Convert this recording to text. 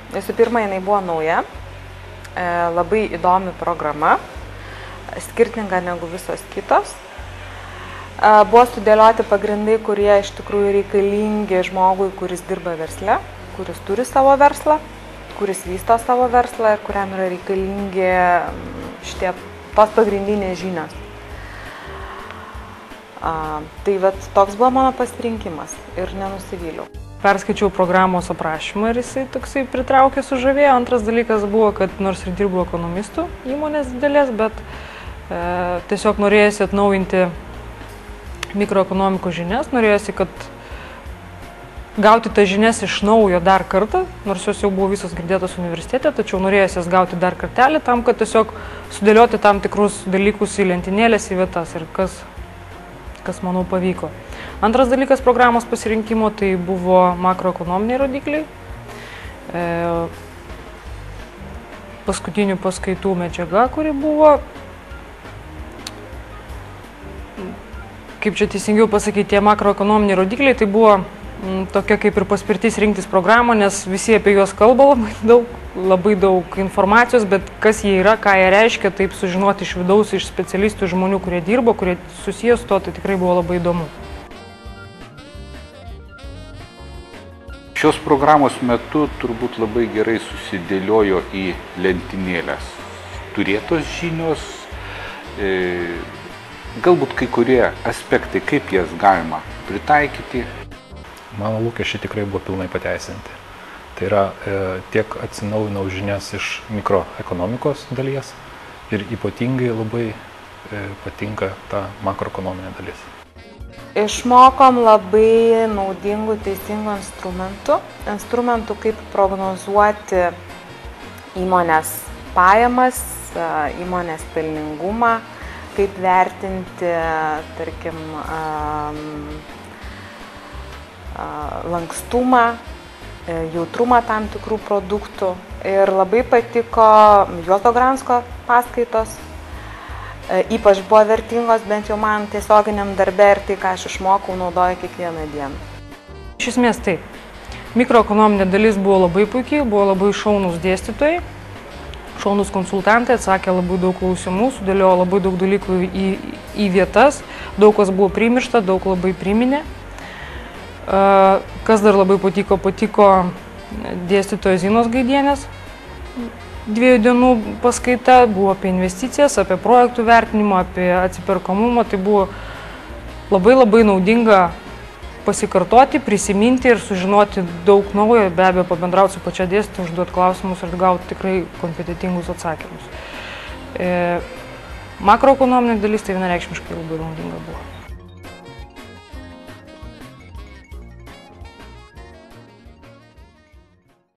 Visų pirma, jinai buvo nauja, labai įdomi programa, skirtinga negu visos kitos. Buvo sudėlioti pagrindai, kurie iš tikrųjų reikalingi žmogui, kuris dirba versle, kuris turi savo verslą, kuris vysto savo verslą ir kuriam yra reikalingi tos pagrindinės žinios. Tai toks buvo mano pasirinkimas ir nenusivyliau. Perskaičiau programos aprašymą ir jisai toksai pritraukė, sužavėjo. Antras dalykas buvo, kad nors ir dirbau ekonomistų įmonės didelės, bet tiesiog norėjosi atnaujinti mikroekonomikos žinias, norėjosi, kad gauti tas žinias iš naujo dar kartą, nors jos jau buvo visos girdėtos universitete, tačiau norėjosi jas gauti dar kartelį tam, kad tiesiog sudėlioti tam tikrus dalykus į lentynėlės, į vietas ir kas manau pavyko. Antras dalykas programos pasirinkimo tai buvo makroekonominiai rodikliai, paskutinių paskaitų medžiaga, kuri buvo, kaip čia teisingiau pasakyti, tie makroekonominiai rodikliai, tai buvo tokia kaip ir paspirtis rinktis programą, nes visi apie juos kalba labai daug informacijos, bet kas jie yra, ką jie reiškia, taip sužinoti iš vidaus, iš specialistų, žmonių, kurie dirbo, kurie susijęs su to, tai tikrai buvo labai įdomu. Šios programos metu turbūt labai gerai susidėliojo į lentynėlės turėtos žinios, galbūt kai kurie aspektai, kaip jas galima pritaikyti. Mano lūkesčiai tikrai buvo pilnai pateisinti. Tai yra tiek atsinaujinau žinias iš mikroekonomikos dalies ir ypatingai labai patinka ta makroekonominė dalis. Išmokom labai naudingų, teisingų instrumentų, kaip prognozuoti įmonės pajamas, įmonės pelningumą, kaip vertinti, tarkim, lankstumą, jautrumą tam tikrų produktų. Ir labai patiko Juozo Gransko paskaitos. Ypač buvo vertingos, bent jau man tiesioginiam darbe ir tai, ką aš išmokau, naudoju kiekvieną dieną. Iš esmės taip. Mikroekonominė dalis buvo labai puikiai, buvo labai šaunūs dėstytojai, šaunūs konsultantai, atsakė labai daug klausimų, sudėliojo labai daug dalykų į vietas, daug kas buvo primiršta, daug labai priminė. Kas dar labai patiko dėstytojos Zinos Gaidienės 2 dienų paskaita, buvo apie investicijas, apie projektų vertinimą, apie atsiperkamumą. Tai buvo labai naudinga pasikartoti, prisiminti ir sužinoti daug naujo, be abejo pabendrauti su pačia dėstytoja, užduoti klausimus ir gauti tikrai kompetentingus atsakymus. Makroekonominė dalis tai vienareikšmiškai labai naudinga buvo.